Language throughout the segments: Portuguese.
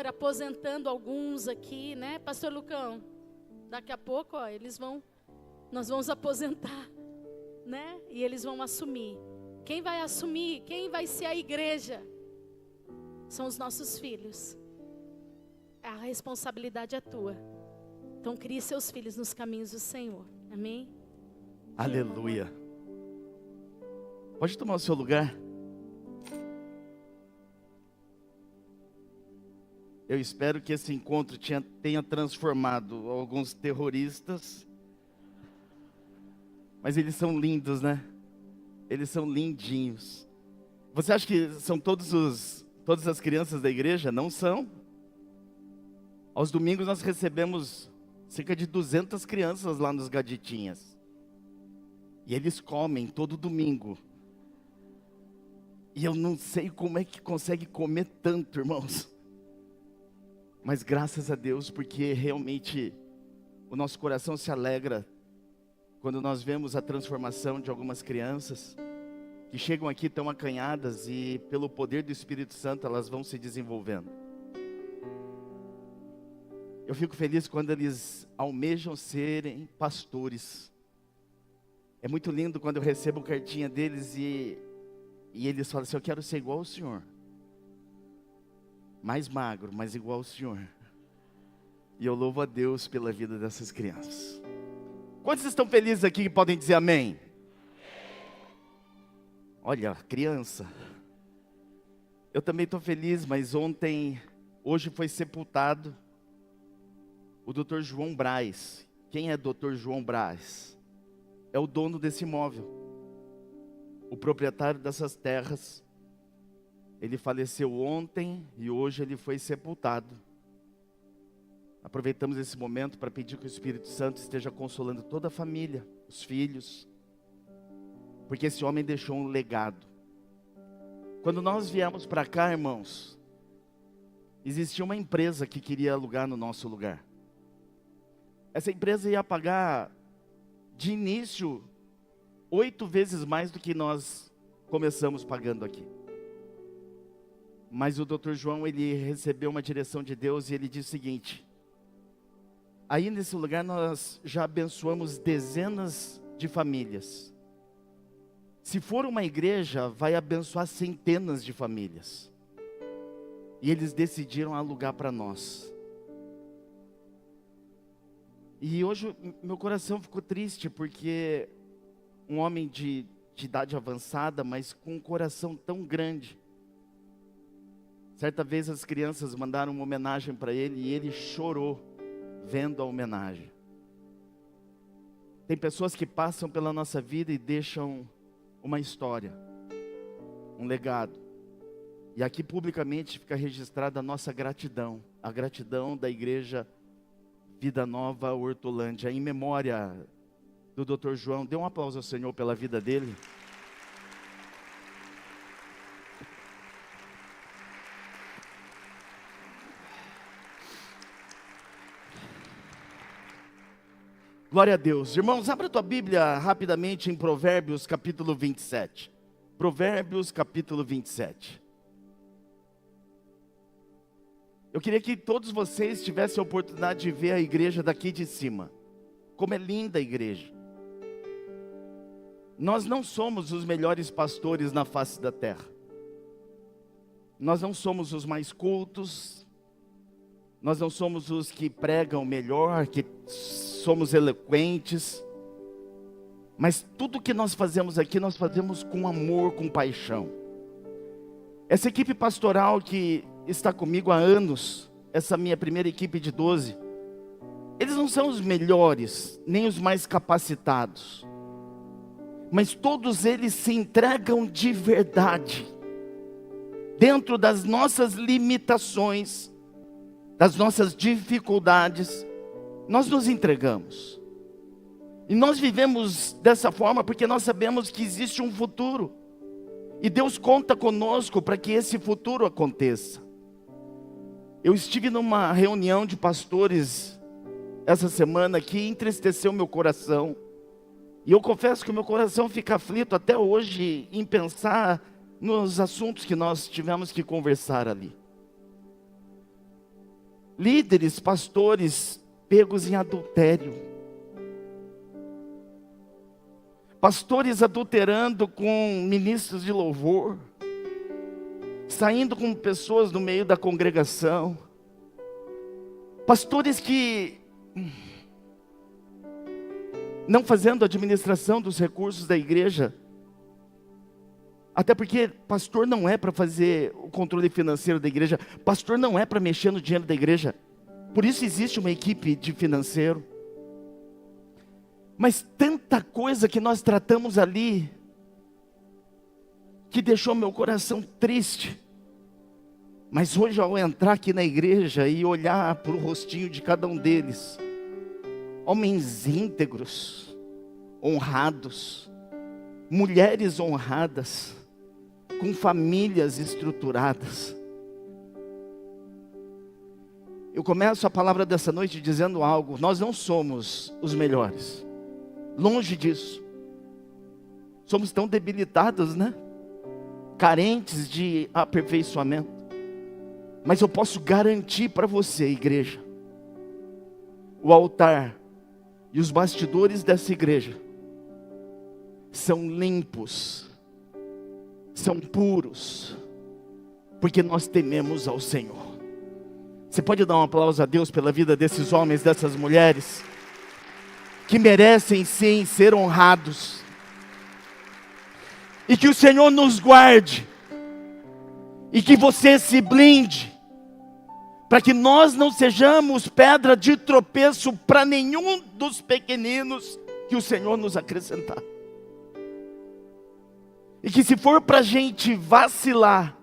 aposentando alguns aqui, né? Pastor Lucão, daqui a pouco, ó, nós vamos aposentar, né? E eles vão assumir. Quem vai assumir? Quem vai ser a igreja? São os nossos filhos. A responsabilidade é tua. Então crie seus filhos nos caminhos do Senhor. Amém? Aleluia. Pode tomar o seu lugar? Eu espero que esse encontro tenha transformado alguns terroristas. Mas eles são lindos, né? Eles são lindinhos. Você acha que são todas as crianças da igreja? Não são. Aos domingos nós recebemos cerca de 200 crianças lá nos Gaditinhas. E eles comem todo domingo. E eu não sei como é que consegue comer tanto, irmãos. Mas graças a Deus, porque realmente o nosso coração se alegra quando nós vemos a transformação de algumas crianças que chegam aqui tão acanhadas e pelo poder do Espírito Santo elas vão se desenvolvendo. Eu fico feliz quando eles almejam serem pastores. É muito lindo quando eu recebo cartinha deles e eles falam assim: eu quero ser igual ao senhor. Mais magro, mas igual ao senhor. E eu louvo a Deus pela vida dessas crianças. Quantos estão felizes aqui que podem dizer amém? Olha, criança. Eu também estou feliz, mas hoje foi sepultado o Dr. João Braz. Quem é Dr. João Braz? É o dono desse imóvel, o proprietário dessas terras. Ele faleceu ontem e hoje ele foi sepultado. Aproveitamos esse momento para pedir que o Espírito Santo esteja consolando toda a família, os filhos, porque esse homem deixou um legado. Quando nós viemos para cá, irmãos, existia uma empresa que queria alugar no nosso lugar. Essa empresa ia pagar de início 8 vezes mais do que nós começamos pagando aqui. Mas o Dr. João, ele recebeu uma direção de Deus e ele disse o seguinte: aí nesse lugar nós já abençoamos dezenas de famílias. Se for uma igreja, vai abençoar centenas de famílias. E eles decidiram alugar para nós. E hoje meu coração ficou triste, porque um homem de idade avançada, mas com um coração tão grande. Certa vez as crianças mandaram uma homenagem para ele e ele chorou vendo a homenagem. Tem pessoas que passam pela nossa vida e deixam uma história, um legado. E aqui publicamente fica registrada a nossa gratidão, a gratidão da igreja Vida Nova Hortolândia, em memória do Dr. João. Dê um aplauso ao Senhor pela vida dele. Glória a Deus. Irmãos, abra a tua Bíblia rapidamente em Provérbios capítulo 27. Provérbios capítulo 27. Eu queria que todos vocês tivessem a oportunidade de ver a igreja daqui de cima. Como é linda a igreja. Nós não somos os melhores pastores na face da terra. Nós não somos os mais cultos. Nós não somos os que pregam melhor, que somos eloquentes. Mas tudo que nós fazemos aqui, nós fazemos com amor, com paixão. Essa equipe pastoral que está comigo há anos, essa minha primeira equipe de 12, eles não são os melhores, nem os mais capacitados. Mas todos eles se entregam de verdade. Dentro das nossas limitações, das nossas dificuldades, nós nos entregamos. E nós vivemos dessa forma porque nós sabemos que existe um futuro. E Deus conta conosco para que esse futuro aconteça. Eu estive numa reunião de pastores essa semana que entristeceu meu coração. E eu confesso que o meu coração fica aflito até hoje em pensar nos assuntos que nós tivemos que conversar ali. líderes, pastores pegos em adultério. Pastores adulterando com ministros de louvor, saindo com pessoas no meio da congregação. Pastores que não fazendo administração dos recursos da igreja. Até porque pastor não é para fazer o controle financeiro da igreja. Pastor não é para mexer no dinheiro da igreja. Por isso existe uma equipe de financeiro. Mas tanta coisa que nós tratamos ali, que deixou meu coração triste. Mas hoje, ao entrar aqui na igreja e olhar para o rostinho de cada um deles, homens íntegros, honrados, mulheres honradas, com famílias estruturadas. Eu começo a palavra dessa noite dizendo algo: nós não somos os melhores, longe disso. Somos tão debilitados, né? Carentes de aperfeiçoamento. Mas eu posso garantir para você, igreja, o altar e os bastidores dessa igreja são limpos, são puros, porque nós tememos ao Senhor. Você pode dar um aplauso a Deus pela vida desses homens, dessas mulheres, que merecem sim ser honrados. E que o Senhor nos guarde, e que você se blinde, para que nós não sejamos pedra de tropeço para nenhum dos pequeninos que o Senhor nos acrescentar. E que se for para a gente vacilar,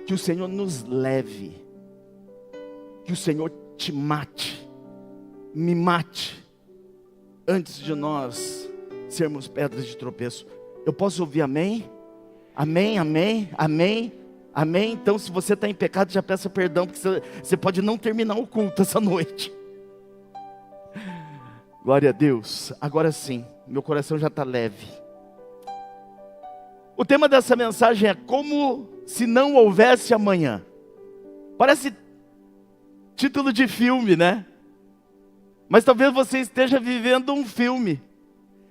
que o Senhor nos leve, que o Senhor te mate, me mate, antes de nós sermos pedras de tropeço. Eu posso ouvir amém? Amém, amém, amém, amém. Então, se você está em pecado, já peça perdão, porque você pode não terminar o culto essa noite. Glória a Deus. Agora sim, meu coração já está leve. O tema dessa mensagem é como se não houvesse amanhã. Parece título de filme, né? Mas talvez você esteja vivendo um filme.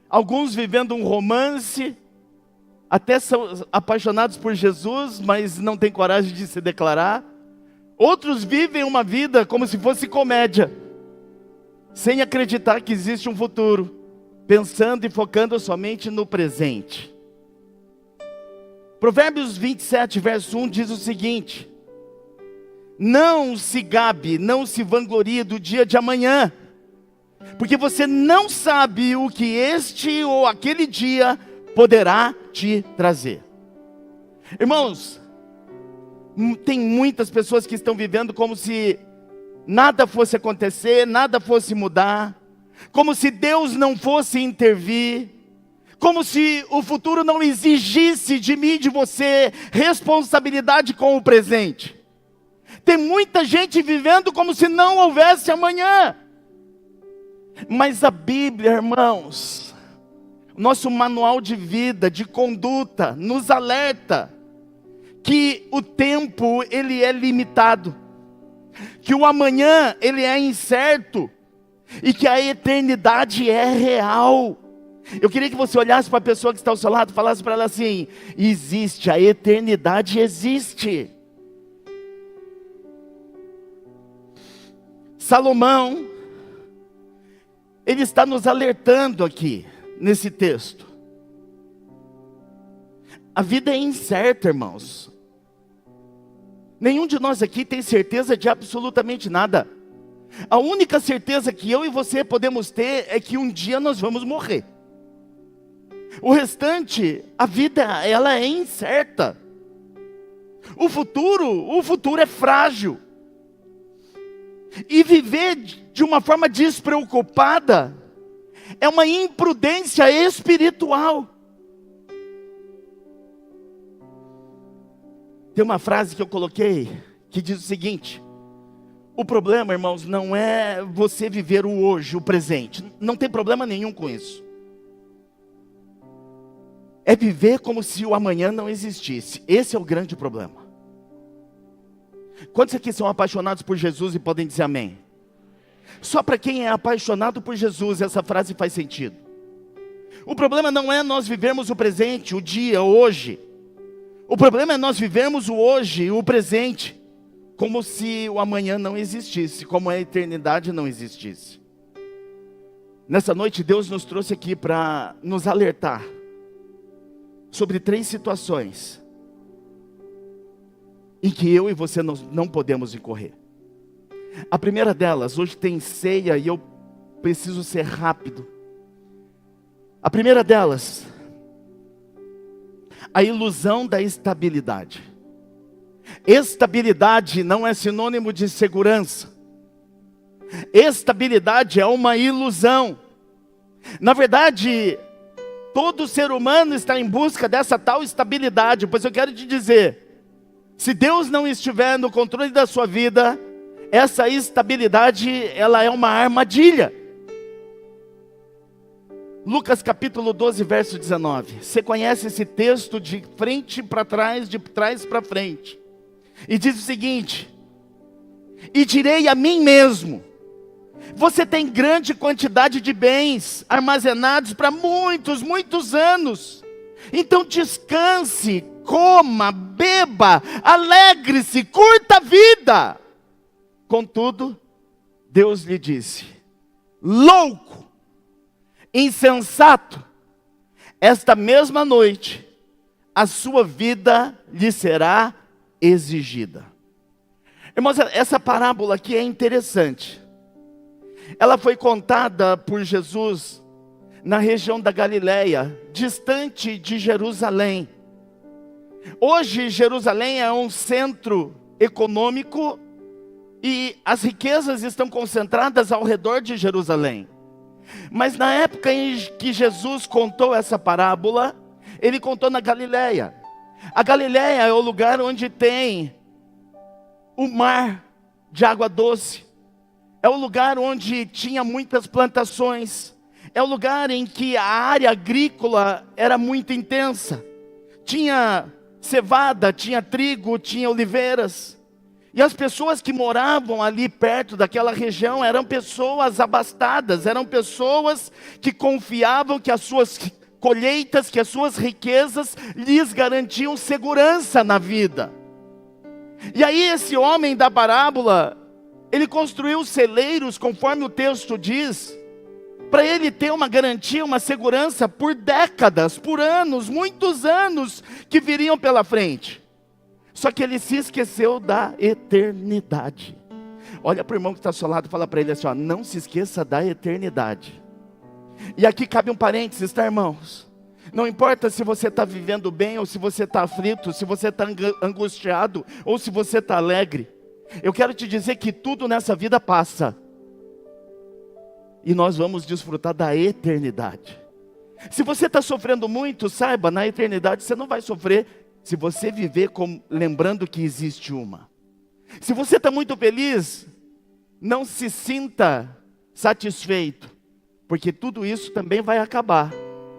Alguns vivendo um romance, até são apaixonados por Jesus, mas não têm coragem de se declarar. Outros vivem uma vida como se fosse comédia, sem acreditar que existe um futuro, pensando e focando somente no presente. Provérbios 27, verso 1 diz o seguinte: não se gabe, não se vanglorie do dia de amanhã, porque você não sabe o que este ou aquele dia poderá te trazer. Irmãos, tem muitas pessoas que estão vivendo como se nada fosse acontecer, nada fosse mudar, como se Deus não fosse intervir, como se o futuro não exigisse de mim e de você responsabilidade com o presente. Tem muita gente vivendo como se não houvesse amanhã. Mas a Bíblia, irmãos, nosso manual de vida, de conduta, nos alerta que o tempo ele é limitado, que o amanhã ele é incerto e que a eternidade é real. Eu queria que você olhasse para a pessoa que está ao seu lado e falasse para ela assim: existe, a eternidade existe. Salomão, ele está nos alertando aqui, nesse texto. A vida é incerta, irmãos. Nenhum de nós aqui tem certeza de absolutamente nada. A única certeza que eu e você podemos ter é que um dia nós vamos morrer. O restante, a vida, ela é incerta. O futuro é frágil. E viver de uma forma despreocupada é uma imprudência espiritual. Tem uma frase que eu coloquei que diz o seguinte: o problema, irmãos, não é você viver o hoje, o presente. Não tem problema nenhum com isso. É viver como se o amanhã não existisse. Esse é o grande problema. Quantos aqui são apaixonados por Jesus e podem dizer amém? Só para quem é apaixonado por Jesus essa frase faz sentido. O problema não é nós vivermos o presente, o dia, hoje. O problema é nós vivermos o hoje, o presente, como se o amanhã não existisse, como a eternidade não existisse. Nessa noite Deus nos trouxe aqui para nos alertar sobre 3 situações em que eu e você não podemos incorrer. A primeira delas, hoje tem ceia e eu preciso ser rápido. A primeira delas, a ilusão da estabilidade. Estabilidade não é sinônimo de segurança. Estabilidade é uma ilusão. Na verdade, todo ser humano está em busca dessa tal estabilidade. Pois eu quero te dizer, se Deus não estiver no controle da sua vida, essa estabilidade, ela é uma armadilha. Lucas capítulo 12, verso 19. Você conhece esse texto de frente para trás, de trás para frente. E diz o seguinte: e direi a mim mesmo, você tem grande quantidade de bens armazenados para muitos, muitos anos. Então descanse, coma, beba, alegre-se, curta a vida. Contudo, Deus lhe disse: louco, insensato, esta mesma noite a sua vida lhe será exigida. Irmãos, essa parábola aqui é interessante. Ela foi contada por Jesus na região da Galileia, distante de Jerusalém. Hoje Jerusalém é um centro econômico e as riquezas estão concentradas ao redor de Jerusalém. Mas na época em que Jesus contou essa parábola, ele contou na Galileia. A Galileia é o lugar onde tem o mar de água doce. É o lugar onde tinha muitas plantações. É o lugar em que a área agrícola era muito intensa. Tinha cevada, tinha trigo, tinha oliveiras. E as pessoas que moravam ali perto daquela região eram pessoas abastadas, eram pessoas que confiavam que as suas colheitas, que as suas riquezas lhes garantiam segurança na vida. E aí esse homem da parábola, ele construiu celeiros, conforme o texto diz, para ele ter uma garantia, uma segurança por décadas, por anos, muitos anos que viriam pela frente. Só que ele se esqueceu da eternidade. Olha para o irmão que está ao seu lado e fala para ele assim, ó, não se esqueça da eternidade. E aqui cabe um parênteses, tá, irmãos? Não importa se você está vivendo bem ou se você está aflito, se você está angustiado ou se você está alegre. Eu quero te dizer que tudo nessa vida passa. E nós vamos desfrutar da eternidade. Se você está sofrendo muito, saiba, na eternidade você não vai sofrer se você viver lembrando que existe uma. Se você está muito feliz, não se sinta satisfeito, porque tudo isso também vai acabar.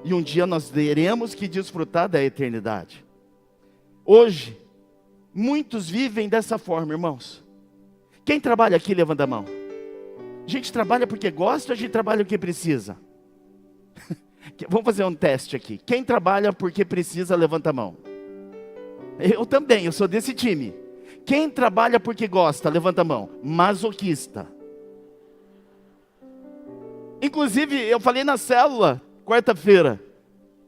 E um dia nós teremos que desfrutar da eternidade. Hoje, muitos vivem dessa forma, irmãos. Quem trabalha aqui, levanta a mão. A gente trabalha porque gosta, a gente trabalha porque precisa. Vamos fazer um teste aqui. Quem trabalha porque precisa, levanta a mão. Eu também, eu sou desse time. Quem trabalha porque gosta, levanta a mão. Masoquista. Inclusive, eu falei na célula, quarta-feira,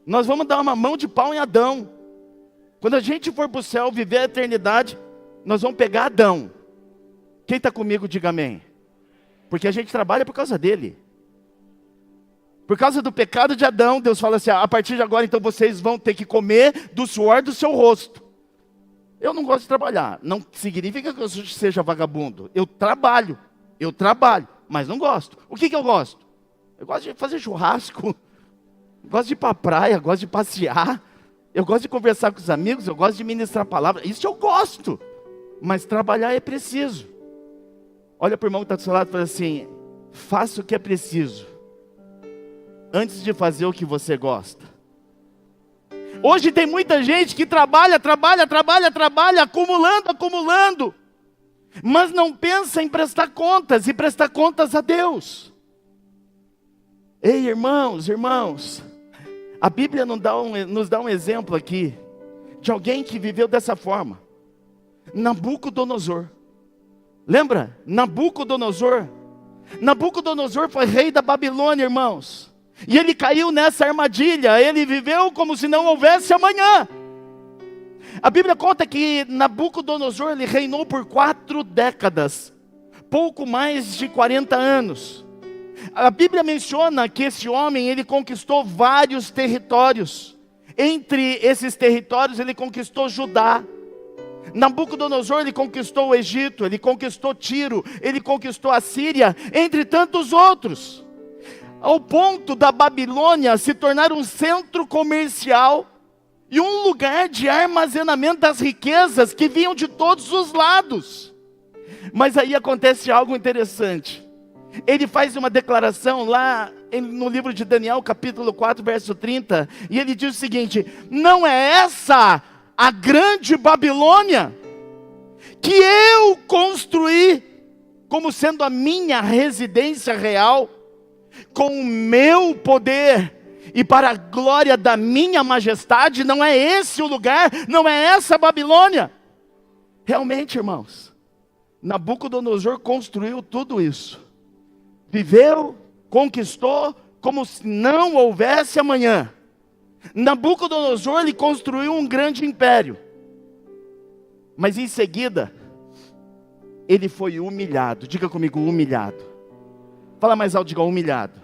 nós vamos dar uma mão de pau em Adão. Quando a gente for para o céu, viver a eternidade, nós vamos pegar Adão. Quem está comigo, diga amém. Porque a gente trabalha por causa dele. Por causa do pecado de Adão, Deus fala assim, a partir de agora, então vocês vão ter que comer do suor do seu rosto. Eu não gosto de trabalhar, não significa que eu seja vagabundo. Eu trabalho, mas não gosto. O que eu gosto? Eu gosto de fazer churrasco, gosto de ir para a praia, gosto de passear, eu gosto de conversar com os amigos, eu gosto de ministrar a palavra, isso eu gosto. Mas trabalhar é preciso. Olha para o irmão que está do seu lado e fala assim, faça o que é preciso, antes de fazer o que você gosta. Hoje tem muita gente que trabalha, acumulando. mas não pensa em prestar contas e prestar contas a Deus. Ei, irmãos, a Bíblia nos dá um exemplo aqui de alguém que viveu dessa forma. Nabucodonosor. Lembra? Nabucodonosor foi rei da Babilônia, irmãos. E ele caiu nessa armadilha. Ele viveu como se não houvesse amanhã. A Bíblia conta que Nabucodonosor, ele reinou por 4 décadas. Pouco mais de 40 anos. A Bíblia menciona que esse homem, ele conquistou vários territórios. Entre esses territórios, ele conquistou Judá. Nabucodonosor, ele conquistou o Egito, ele conquistou Tiro, ele conquistou a Síria, entre tantos outros. Ao ponto da Babilônia se tornar um centro comercial e um lugar de armazenamento das riquezas que vinham de todos os lados. Mas aí acontece algo interessante. Ele faz uma declaração lá no livro de Daniel, capítulo 4, verso 30, e ele diz o seguinte: não é essa a grande Babilônia que eu construí como sendo a minha residência real, com o meu poder e para a glória da minha majestade? Não é esse o lugar, não é essa a Babilônia. Realmente, irmãos, Nabucodonosor construiu tudo isso. Viveu, conquistou, como se não houvesse amanhã. Nabucodonosor, ele construiu um grande império. Mas em seguida, ele foi humilhado. Diga comigo, humilhado. Fala mais alto, diga humilhado.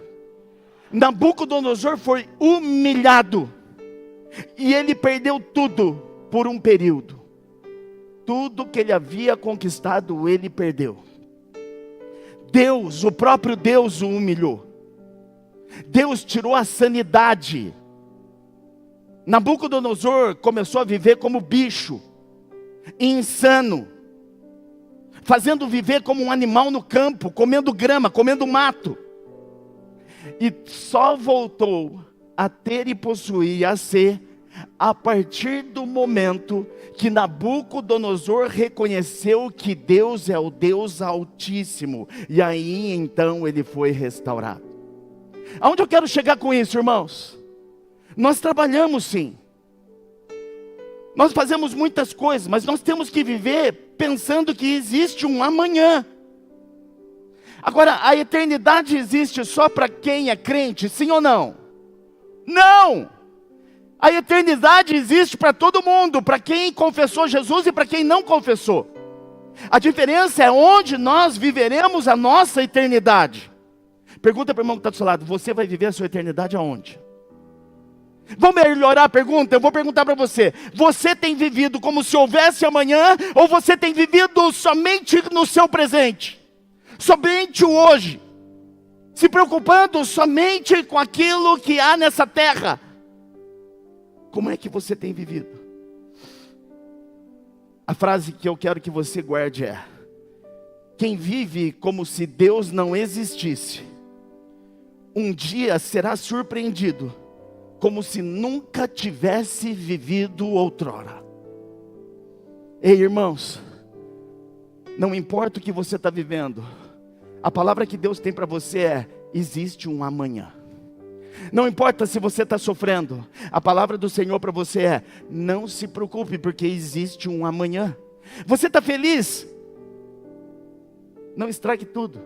Nabucodonosor foi humilhado. E ele perdeu tudo por um período. Tudo que ele havia conquistado, ele perdeu. Deus, o próprio Deus o humilhou. Deus tirou a sanidade. Nabucodonosor começou a viver como bicho, insano, fazendo viver como um animal no campo, comendo grama, comendo mato. E só voltou a ter e possuir, a ser, a partir do momento que Nabucodonosor reconheceu que Deus é o Deus Altíssimo. E aí então ele foi restaurado. Aonde eu quero chegar com isso, irmãos? Nós trabalhamos sim. Nós fazemos muitas coisas, mas nós temos que viver pensando que existe um amanhã. Agora, a eternidade existe só para quem é crente, sim ou não? Não! A eternidade existe para todo mundo, para quem confessou Jesus e para quem não confessou. A diferença é onde nós viveremos a nossa eternidade. Pergunta para o irmão que está do seu lado: você vai viver a sua eternidade aonde? Vamos melhorar a pergunta? Eu vou perguntar para você: você tem vivido como se houvesse amanhã, ou você tem vivido somente no seu presente? Somente o hoje? Se preocupando somente com aquilo que há nessa terra? Como é que você tem vivido? A frase que eu quero que você guarde é: quem vive como se Deus não existisse, um dia será surpreendido como se nunca tivesse vivido outrora. Ei, irmãos, não importa o que você está vivendo, a palavra que Deus tem para você é: existe um amanhã. Não importa se você está sofrendo, a palavra do Senhor para você é: não se preocupe, porque existe um amanhã. Você está feliz? Não estrague tudo,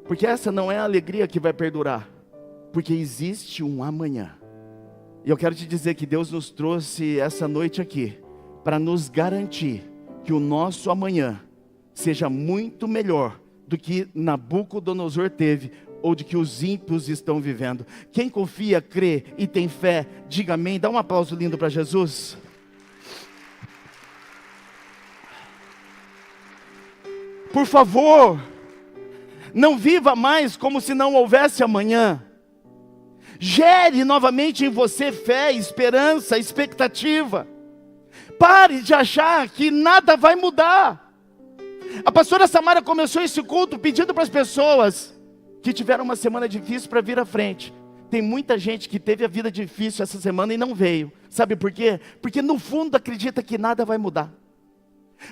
porque essa não é a alegria que vai perdurar, porque existe um amanhã. E eu quero te dizer que Deus nos trouxe essa noite aqui para nos garantir que o nosso amanhã seja muito melhor do que Nabucodonosor teve, ou de que os ímpios estão vivendo. Quem confia, crê e tem fé, diga amém. Dá um aplauso lindo para Jesus. Por favor, não viva mais como se não houvesse amanhã. Gere novamente em você fé, esperança, expectativa. Pare de achar que nada vai mudar. A pastora Samara começou esse culto pedindo para as pessoas que tiveram uma semana difícil para vir à frente. Tem muita gente que teve a vida difícil essa semana e não veio. Sabe por quê? Porque no fundo acredita que nada vai mudar.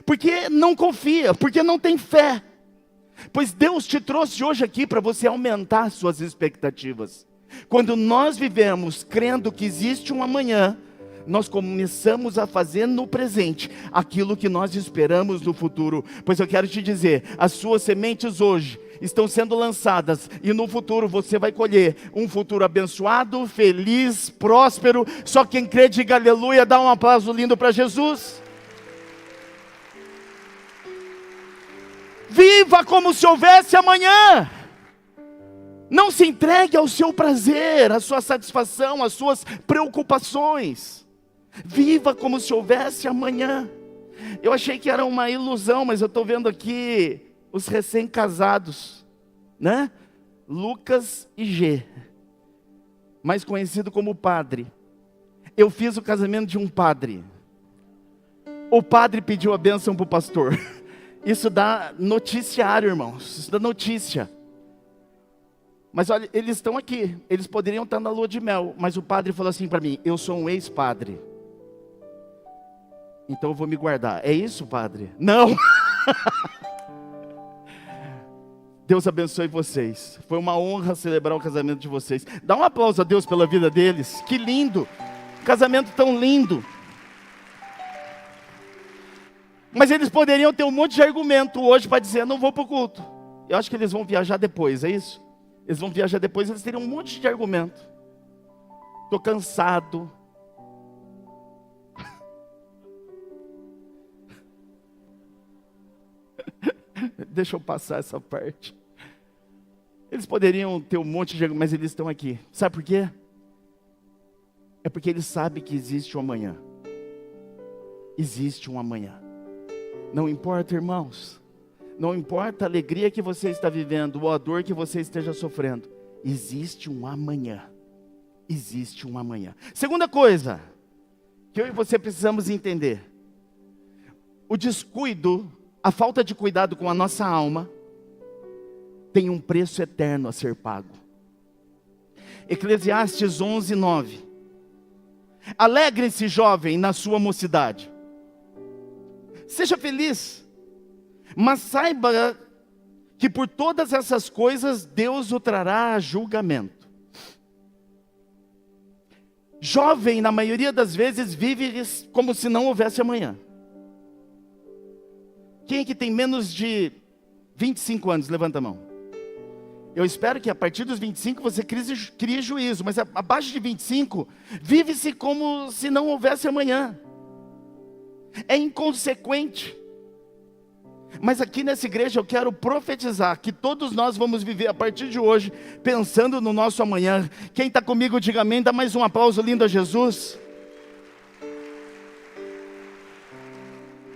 Porque não confia, porque não tem fé. Pois Deus te trouxe hoje aqui para você aumentar suas expectativas. Quando nós vivemos crendo que existe um amanhã, nós começamos a fazer no presente aquilo que nós esperamos no futuro. Pois eu quero te dizer, as suas sementes hoje estão sendo lançadas, e no futuro você vai colher um futuro abençoado, feliz, próspero. Só quem crê, diga aleluia, dá um aplauso lindo para Jesus. Viva como se houvesse amanhã. Não se entregue ao seu prazer, à sua satisfação, às suas preocupações. Viva como se houvesse amanhã. Eu achei que era uma ilusão, mas eu estou vendo aqui os recém-casados, né? Lucas e G, mais conhecido como padre. Eu fiz o casamento de um padre. O padre pediu a bênção para o pastor. Isso dá noticiário, irmãos. Isso dá notícia. Mas olha, eles estão aqui. Eles poderiam estar na lua de mel. Mas o padre falou assim para mim: eu sou um ex-padre, então eu vou me guardar. É isso, padre? Não. Deus abençoe vocês. Foi uma honra celebrar o casamento de vocês. Dá um aplauso a Deus pela vida deles. Que lindo. Casamento tão lindo. Mas eles poderiam ter um monte de argumento hoje para dizer: não vou para o culto. Eu acho que eles vão viajar depois, é isso? Eles vão viajar depois, eles teriam um monte de argumento. Estou cansado. Deixa eu passar essa parte. Eles poderiam ter um monte de argumento, mas eles estão aqui. Sabe por quê? É porque eles sabem que existe um amanhã. Existe um amanhã. Não importa, irmãos. Não importa a alegria que você está vivendo, ou a dor que você esteja sofrendo. Existe um amanhã. Existe um amanhã. Segunda coisa que eu e você precisamos entender: o descuido, a falta de cuidado com a nossa alma, tem um preço eterno a ser pago. Eclesiastes 11:9. Alegre-se, jovem, na sua mocidade. Seja feliz, mas saiba que por todas essas coisas Deus o trará a julgamento. Jovem, na maioria das vezes, vive como se não houvesse amanhã. Quem é que tem menos de 25 anos? Levanta a mão. Eu espero que a partir dos 25 você crie juízo, mas abaixo de 25, vive-se como se não houvesse amanhã. É inconsequente. Mas aqui nessa igreja eu quero profetizar que todos nós vamos viver a partir de hoje pensando no nosso amanhã. Quem está comigo, diga amém. Dá mais um aplauso lindo a Jesus.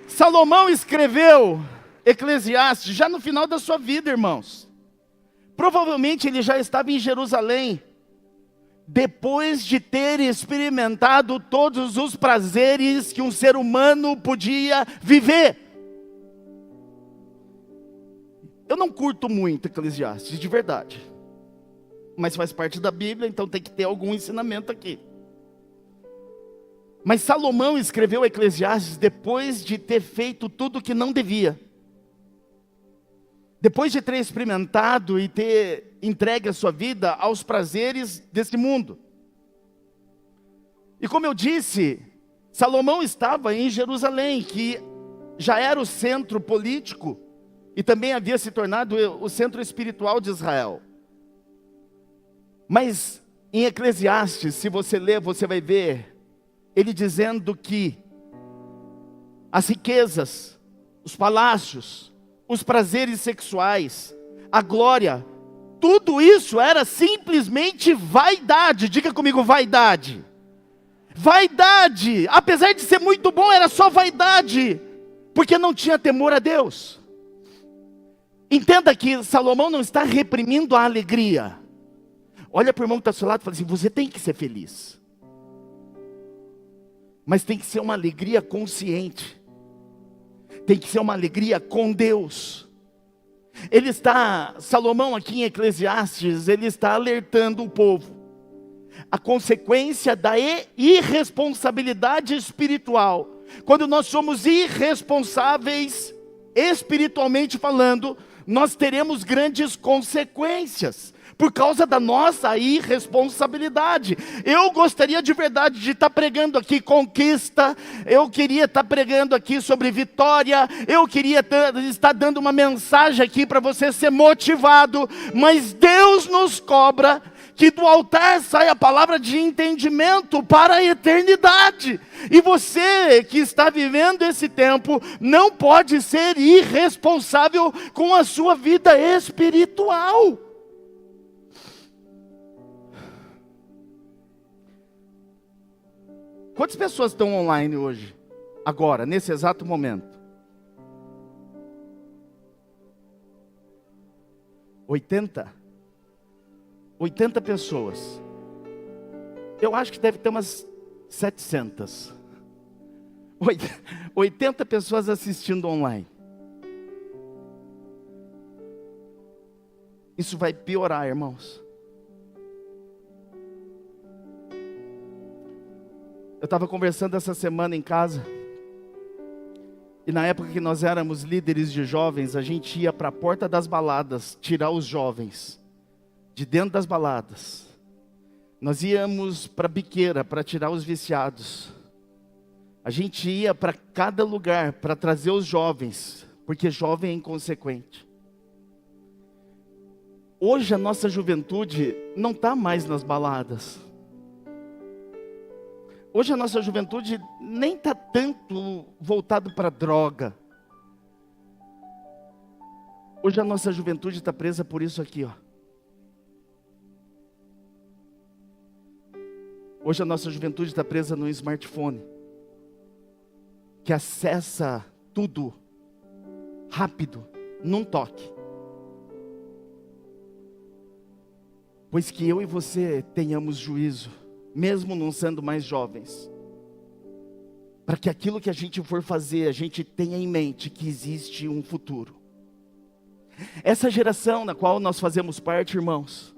Salomão escreveu Eclesiastes já no final da sua vida, irmãos. Provavelmente ele já estava em Jerusalém, depois de ter experimentado todos os prazeres que um ser humano podia viver. Eu não curto muito Eclesiastes, de verdade. Mas faz parte da Bíblia, então tem que ter algum ensinamento aqui. Mas Salomão escreveu Eclesiastes depois de ter feito tudo o que não devia. Depois de ter experimentado e ter entregue a sua vida aos prazeres desse mundo. E como eu disse, Salomão estava em Jerusalém, que já era o centro político e também havia se tornado o centro espiritual de Israel. Mas em Eclesiastes, se você ler, você vai ver ele dizendo que as riquezas, os palácios, os prazeres sexuais, a glória, tudo isso era simplesmente vaidade. Diga comigo, vaidade. Vaidade, apesar de ser muito bom, era só vaidade, porque não tinha temor a Deus. Entenda que Salomão não está reprimindo a alegria. Olha para o irmão que está ao seu lado e fala assim: você tem que ser feliz, mas tem que ser uma alegria consciente. Tem que ser uma alegria com Deus. Salomão aqui em Eclesiastes, ele está alertando o povo. A consequência da irresponsabilidade espiritual Quando nós somos irresponsáveis, espiritualmente falando, nós teremos grandes consequências por causa da nossa irresponsabilidade. Eu gostaria de verdade de estar pregando aqui conquista, eu queria estar pregando aqui sobre vitória, eu queria estar dando uma mensagem aqui para você ser motivado, mas Deus nos cobra que do altar saia a palavra de entendimento para a eternidade. E você que está vivendo esse tempo, não pode ser irresponsável com a sua vida espiritual. Quantas pessoas estão online hoje? Agora, nesse exato momento? 80? 80 pessoas. Eu acho que deve ter umas 700. 80 pessoas assistindo online. Isso vai piorar, irmãos. Eu estava conversando essa semana em casa. E na época que nós éramos líderes de jovens, a gente ia para a porta das baladas tirar os jovens de dentro das baladas. Nós íamos para a biqueira para tirar os viciados. A gente ia para cada lugar para trazer os jovens, porque jovem é inconsequente. Hoje a nossa juventude não está mais nas baladas. Hoje a nossa juventude nem está tanto voltado para droga. Hoje a nossa juventude está presa por isso aqui, ó. Hoje a nossa juventude está presa no smartphone, que acessa tudo rápido, num toque. Pois que eu e você tenhamos juízo, mesmo não sendo mais jovens, para que aquilo que a gente for fazer, a gente tenha em mente que existe um futuro. Essa geração na qual nós fazemos parte, irmãos,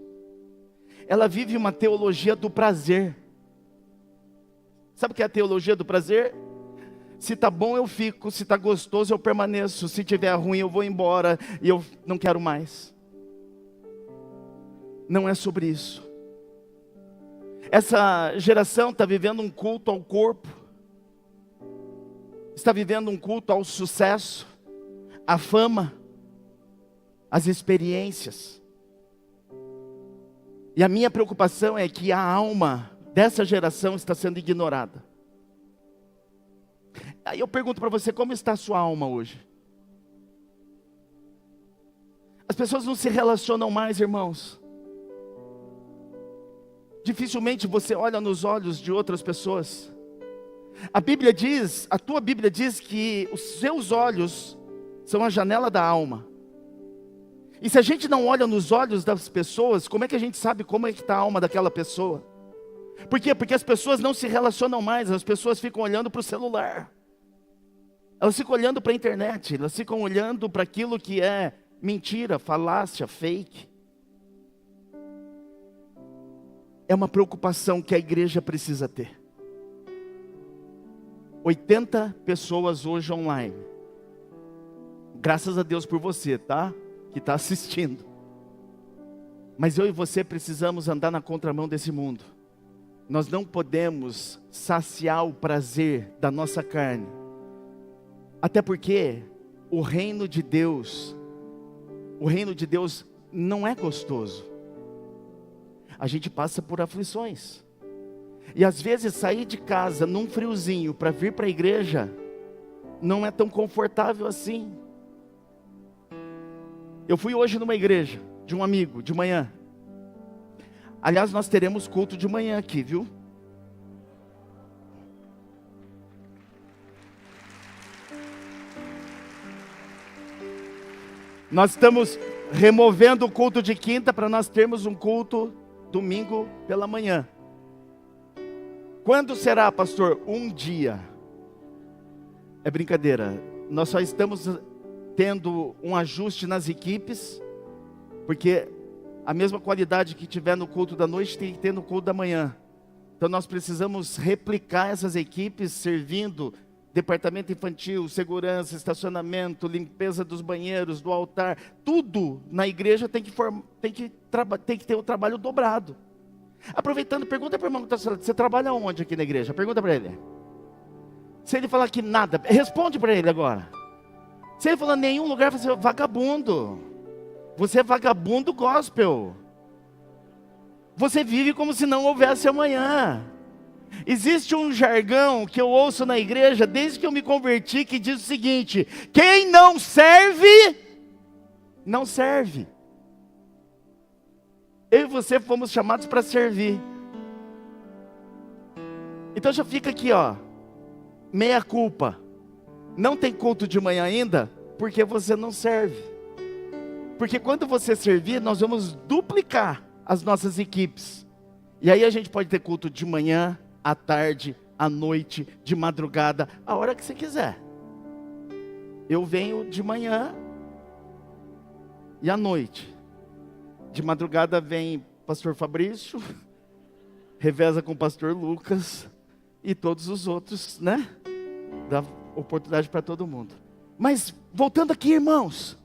ela vive uma teologia do prazer. Sabe o que é a teologia do prazer? Se está bom eu fico, se está gostoso eu permaneço, se estiver ruim eu vou embora e eu não quero mais. Não é sobre isso. Essa geração está vivendo um culto ao corpo, está vivendo um culto ao sucesso, à fama, às experiências. E a minha preocupação é que a alma dessa geração está sendo ignorada. Aí eu pergunto para você, como está a sua alma hoje? As pessoas não se relacionam mais, irmãos. Dificilmente você olha nos olhos de outras pessoas. A Bíblia diz, a tua Bíblia diz que os seus olhos são a janela da alma. E se a gente não olha nos olhos das pessoas, como é que a gente sabe como é que está a alma daquela pessoa? Por quê? Porque as pessoas não se relacionam mais, as pessoas ficam olhando para o celular. Elas ficam olhando para a internet, elas ficam olhando para aquilo que é mentira, falácia, fake. É uma preocupação que a igreja precisa ter. 80 pessoas hoje online. Graças a Deus por você, tá? Que está assistindo. Mas eu e você precisamos andar na contramão desse mundo. Nós não podemos saciar o prazer da nossa carne. Até porque o reino de Deus não é gostoso. A gente passa por aflições. E às vezes sair de casa num friozinho para vir para a igreja não é tão confortável assim. Eu fui hoje numa igreja de um amigo, de manhã. Aliás, nós teremos culto de manhã aqui, viu? Nós estamos removendo o culto de quinta para nós termos um culto domingo pela manhã. Quando será, pastor? Um dia. É brincadeira. Nós só estamos tendo um ajuste nas equipes, porque a mesma qualidade que tiver no culto da noite tem que ter no culto da manhã. Então nós precisamos replicar essas equipes servindo departamento infantil, segurança, estacionamento, limpeza dos banheiros, do altar, tudo na igreja tem que ter o trabalho dobrado. Aproveitando, pergunta para o irmão que está falando, você trabalha onde aqui na igreja? Pergunta para ele. Se ele falar que nada, responde para ele agora. Se ele falar nenhum lugar, você é vagabundo. Você é vagabundo gospel. Você vive como se não houvesse amanhã. Existe um jargão que eu ouço na igreja desde que eu me converti, que diz o seguinte: quem não serve, não serve. Eu e você fomos chamados para servir. Então já fica aqui, ó, meia culpa. Não tem culto de manhã ainda, porque você não serve. Porque quando você servir, nós vamos duplicar as nossas equipes. E aí a gente pode ter culto de manhã, à tarde, à noite, de madrugada, a hora que você quiser. Eu venho de manhã e à noite. De madrugada vem pastor Fabrício, reveza com o pastor Lucas e todos os outros, né? Dá oportunidade para todo mundo. Mas voltando aqui, irmãos,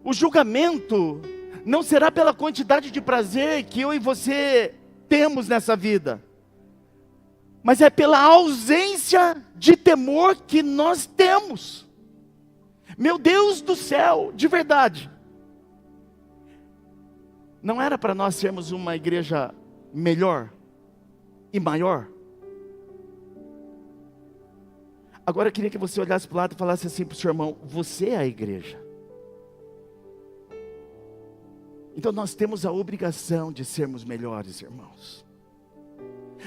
o julgamento não será pela quantidade de prazer que eu e você temos nessa vida, mas é pela ausência de temor que nós temos. Meu Deus do céu, de verdade. Não era para nós sermos uma igreja melhor e maior? Agora eu queria que você olhasse para o lado e falasse assim para o seu irmão: você é a igreja. Então nós temos a obrigação de sermos melhores, irmãos.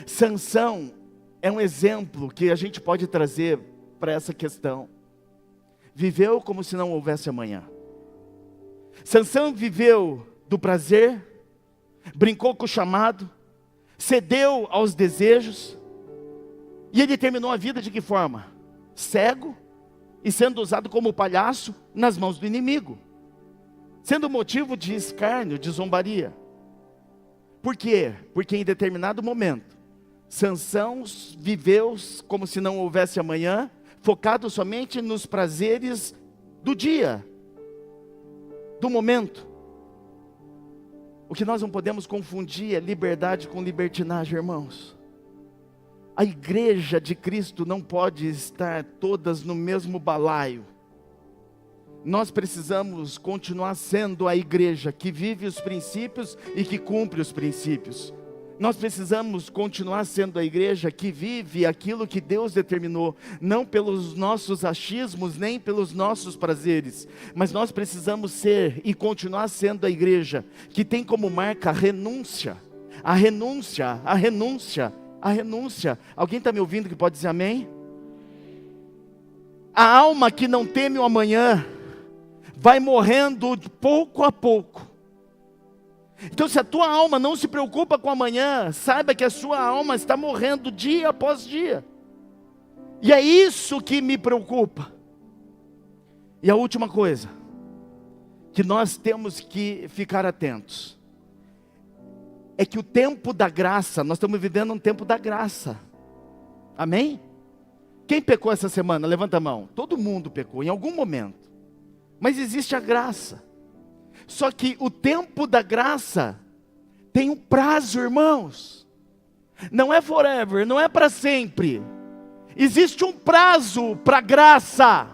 Sansão é um exemplo que a gente pode trazer para essa questão. Viveu como se não houvesse amanhã. Sansão viveu do prazer, brincou com o chamado, cedeu aos desejos, e ele terminou a vida de que forma? Cego e sendo usado como palhaço nas mãos do inimigo, sendo motivo de escárnio, de zombaria. Por quê? Porque em determinado momento, Sansão viveu como se não houvesse amanhã, focado somente nos prazeres do dia, do momento. O que nós não podemos confundir é liberdade com libertinagem, irmãos. A igreja de Cristo não pode estar todas no mesmo balaio. Nós precisamos continuar sendo a igreja que vive os princípios e que cumpre os princípios. Nós precisamos continuar sendo a igreja que vive aquilo que Deus determinou, não pelos nossos achismos, nem pelos nossos prazeres, mas nós precisamos ser e continuar sendo a igreja que tem como marca a renúncia, a renúncia, a renúncia, a renúncia. Alguém está me ouvindo que pode dizer amém? A alma que não teme o amanhã vai morrendo pouco a pouco. Então, se a tua alma não se preocupa com amanhã, saiba que a sua alma está morrendo dia após dia. E é isso que me preocupa. E a última coisa que nós temos que ficar atentos é que o tempo da graça, nós estamos vivendo um tempo da graça. Amém? Quem pecou essa semana? Levanta a mão. Todo mundo pecou em algum momento. Mas existe a graça. Só que o tempo da graça tem um prazo, irmãos. Não é forever, não é para sempre. Existe um prazo para a graça.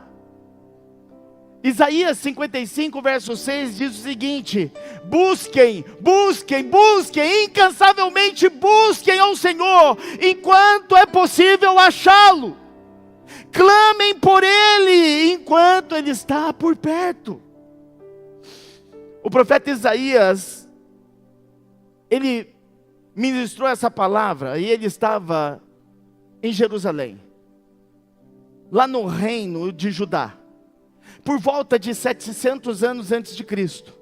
Isaías 55, verso 6 diz o seguinte: busquem, busquem, busquem, incansavelmente busquem ao Senhor, enquanto é possível achá-lo. Clamem por Ele, enquanto Ele está por perto. O profeta Isaías, ele ministrou essa palavra, e ele estava em Jerusalém, lá no reino de Judá, por volta de 700 anos antes de Cristo.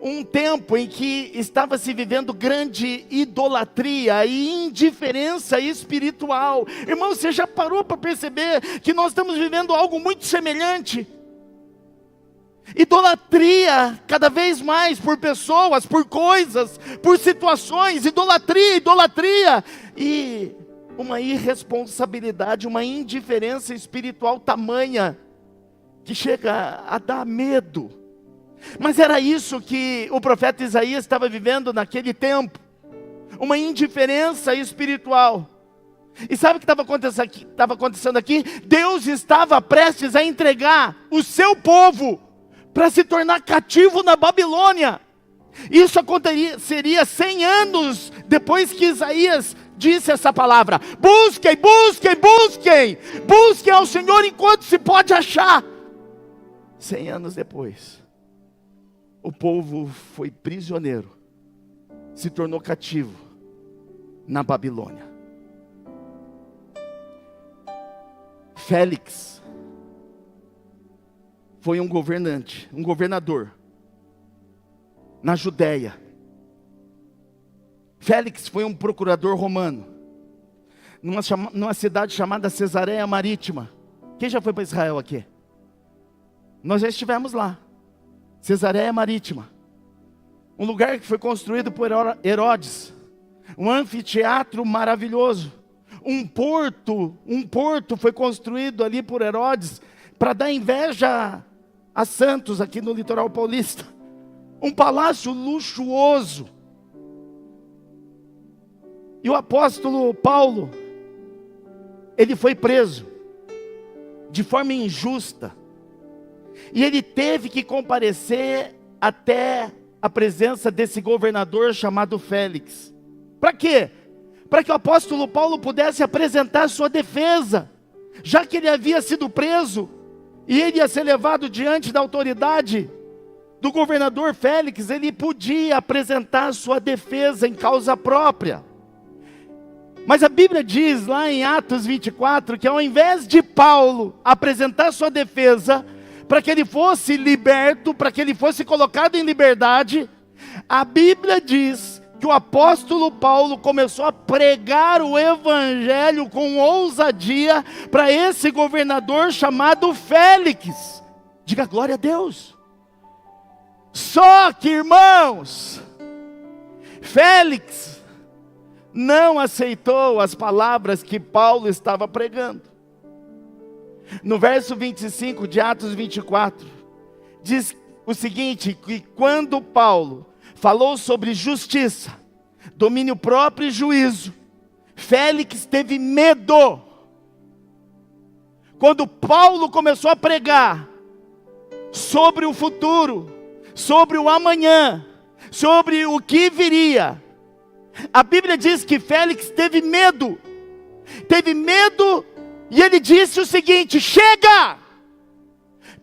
Um tempo em que estava se vivendo grande idolatria e indiferença espiritual. Irmão, você já parou para perceber que nós estamos vivendo algo muito semelhante? Idolatria cada vez mais por pessoas, por coisas, por situações. Idolatria, idolatria. E uma irresponsabilidade, uma indiferença espiritual tamanha, que chega a dar medo. Mas era isso que o profeta Isaías estava vivendo naquele tempo, uma indiferença espiritual. E sabe o que estava acontecendo aqui? Deus estava prestes a entregar o seu povo para se tornar cativo na Babilônia. Isso aconteceria 100 anos depois que Isaías disse essa palavra: busquem, busquem, busquem, busquem ao Senhor enquanto se pode achar. 100 anos depois, o povo foi prisioneiro, se tornou cativo na Babilônia. Félix foi um governador na Judéia. Félix foi um procurador romano, numa cidade chamada Cesareia Marítima. Quem já foi para Israel aqui? Nós já estivemos lá. Cesareia Marítima, um lugar que foi construído por Herodes, um anfiteatro maravilhoso, um porto foi construído ali por Herodes, para dar inveja a Santos, aqui no litoral paulista, um palácio luxuoso. E o apóstolo Paulo, ele foi preso, de forma injusta, e ele teve que comparecer até a presença desse governador chamado Félix. Para quê? Para que o apóstolo Paulo pudesse apresentar sua defesa, já que ele havia sido preso, e ele ia ser levado diante da autoridade do governador Félix, ele podia apresentar sua defesa em causa própria. Mas a Bíblia diz lá em Atos 24, que ao invés de Paulo apresentar sua defesa, para que ele fosse liberto, para que ele fosse colocado em liberdade, a Bíblia diz que o apóstolo Paulo começou a pregar o evangelho com ousadia para esse governador chamado Félix. Diga glória a Deus. Só que, irmãos, Félix não aceitou as palavras que Paulo estava pregando. No verso 25 de Atos 24, diz o seguinte: que quando Paulo falou sobre justiça, domínio próprio e juízo, Félix teve medo. Quando Paulo começou a pregar sobre o futuro, sobre o amanhã, sobre o que viria, a Bíblia diz que Félix teve medo, e ele disse o seguinte: chega,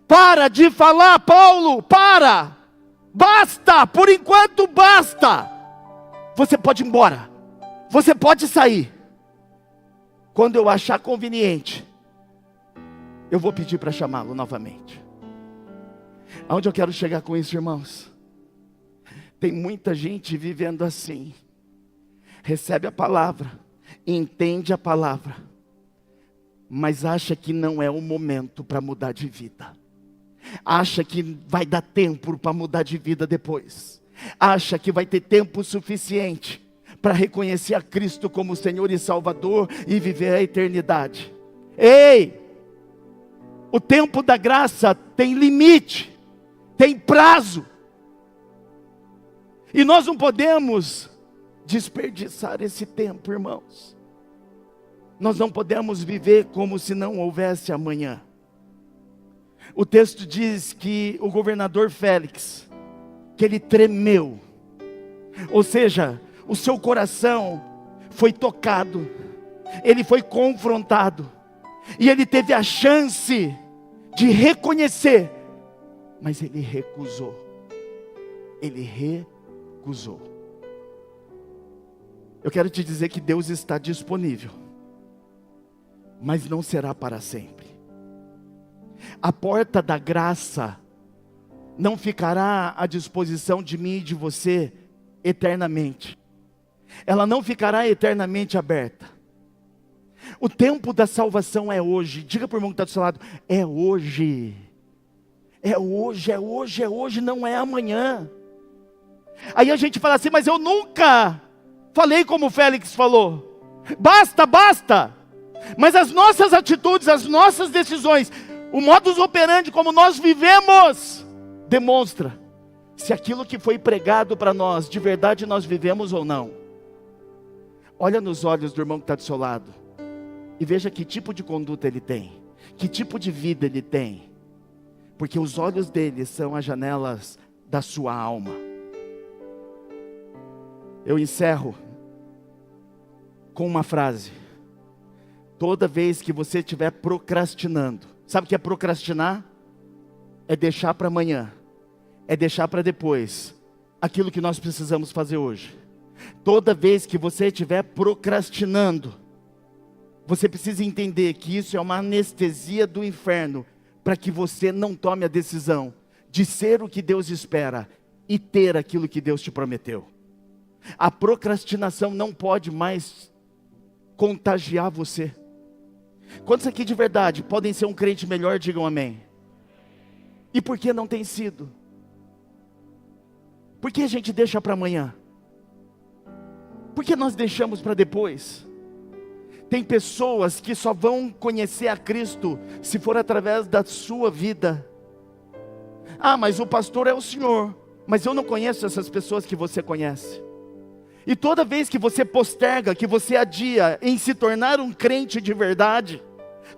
para de falar, Paulo, para, basta, por enquanto basta, você pode ir embora, você pode sair, quando eu achar conveniente, eu vou pedir para chamá-lo novamente. Aonde eu quero chegar com isso, irmãos? Tem muita gente vivendo assim, recebe a palavra, entende a palavra, mas acha que não é o momento para mudar de vida, acha que vai dar tempo para mudar de vida depois, acha que vai ter tempo suficiente para reconhecer a Cristo como Senhor e Salvador e viver a eternidade. Ei, o tempo da graça tem limite, tem prazo, e nós não podemos desperdiçar esse tempo, irmãos. Nós não podemos viver como se não houvesse amanhã. O texto diz que o governador Félix, que ele tremeu, ou seja, o seu coração foi tocado, ele foi confrontado, e ele teve a chance de reconhecer, mas ele recusou. Ele recusou. Eu quero te dizer que Deus está disponível, mas não será para sempre. A porta da graça não ficará à disposição de mim e de você eternamente. Ela não ficará eternamente aberta. O tempo da salvação é hoje. Diga para o irmão que está do seu lado: é hoje. É hoje, é hoje, é hoje, não é amanhã. Aí a gente fala assim: mas eu nunca falei como o Félix falou. Basta, basta. Mas as nossas atitudes, as nossas decisões, o modus operandi como nós vivemos, demonstra se aquilo que foi pregado para nós, de verdade nós vivemos ou não. Olha nos olhos do irmão que está do seu lado e veja que tipo de conduta ele tem, que tipo de vida ele tem, porque os olhos dele são as janelas da sua alma. Eu encerro com uma frase: toda vez que você estiver procrastinando, sabe o que é procrastinar? É deixar para amanhã, é deixar para depois aquilo que nós precisamos fazer hoje. Toda vez que você estiver procrastinando, você precisa entender que isso é uma anestesia do inferno, para que você não tome a decisão de ser o que Deus espera e ter aquilo que Deus te prometeu. A procrastinação não pode mais contagiar você. Quantos aqui de verdade podem ser um crente melhor, digam amém. E por que não tem sido? Por que a gente deixa para amanhã? Por que nós deixamos para depois? Tem pessoas que só vão conhecer a Cristo se for através da sua vida. Ah, mas o pastor é o senhor. Mas eu não conheço essas pessoas que você conhece. E toda vez que você posterga, que você adia em se tornar um crente de verdade,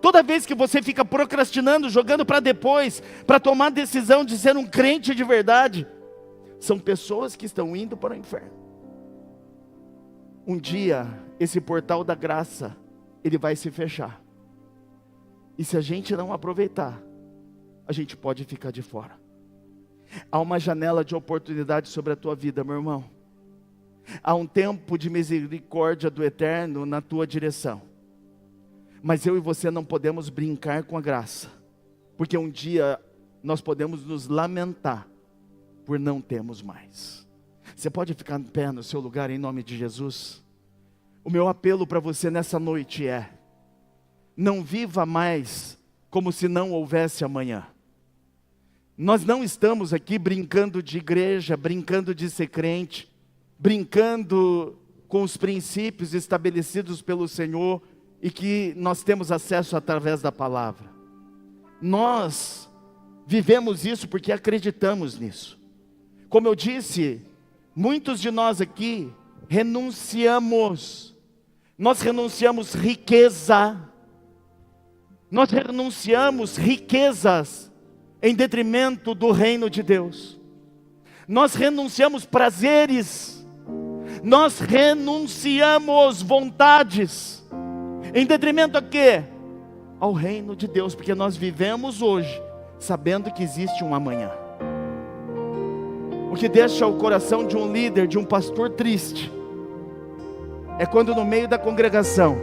toda vez que você fica procrastinando, jogando para depois, para tomar a decisão de ser um crente de verdade, são pessoas que estão indo para o inferno. Um dia, esse portal da graça, ele vai se fechar. E se a gente não aproveitar, a gente pode ficar de fora. Há uma janela de oportunidade sobre a tua vida, meu irmão. Há um tempo de misericórdia do Eterno na tua direção. Mas eu e você não podemos brincar com a graça, porque um dia nós podemos nos lamentar por não termos mais. Você pode ficar em pé no seu lugar em nome de Jesus? O meu apelo para você nessa noite é: não viva mais como se não houvesse amanhã. Nós não estamos aqui brincando de igreja, brincando de ser crente, brincando com os princípios estabelecidos pelo Senhor e que nós temos acesso através da palavra. Nós vivemos isso porque acreditamos nisso. Como eu disse, muitos de nós aqui renunciamos. Nós renunciamos riqueza. Nós renunciamos riquezas em detrimento do reino de Deus. Nós renunciamos prazeres. Nós renunciamos vontades. Em detrimento a quê? Ao reino de Deus, porque nós vivemos hoje sabendo que existe um amanhã. O que deixa o coração de um líder, de um pastor triste, é quando no meio da congregação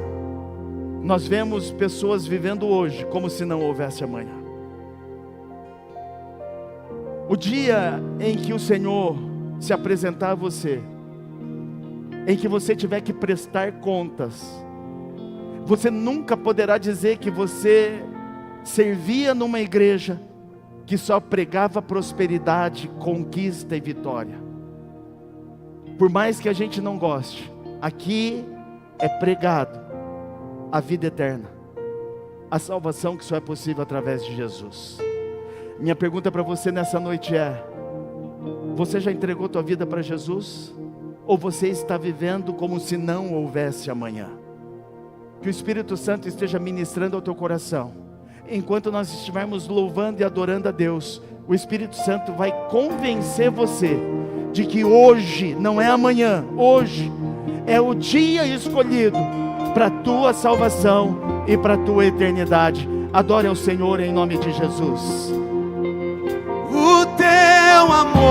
nós vemos pessoas vivendo hoje como se não houvesse amanhã. O dia em que o Senhor se apresentar a você, em que você tiver que prestar contas, você nunca poderá dizer que você servia numa igreja que só pregava prosperidade, conquista e vitória. Por mais que a gente não goste, aqui é pregado a vida eterna, a salvação que só é possível através de Jesus. Minha pergunta para você nessa noite é: você já entregou tua vida para Jesus? Ou você está vivendo como se não houvesse amanhã? Que o Espírito Santo esteja ministrando ao teu coração. Enquanto nós estivermos louvando e adorando a Deus, o Espírito Santo vai convencer você de que hoje não é amanhã, hoje é o dia escolhido para a tua salvação e para a tua eternidade. Adore ao Senhor em nome de Jesus. O teu amor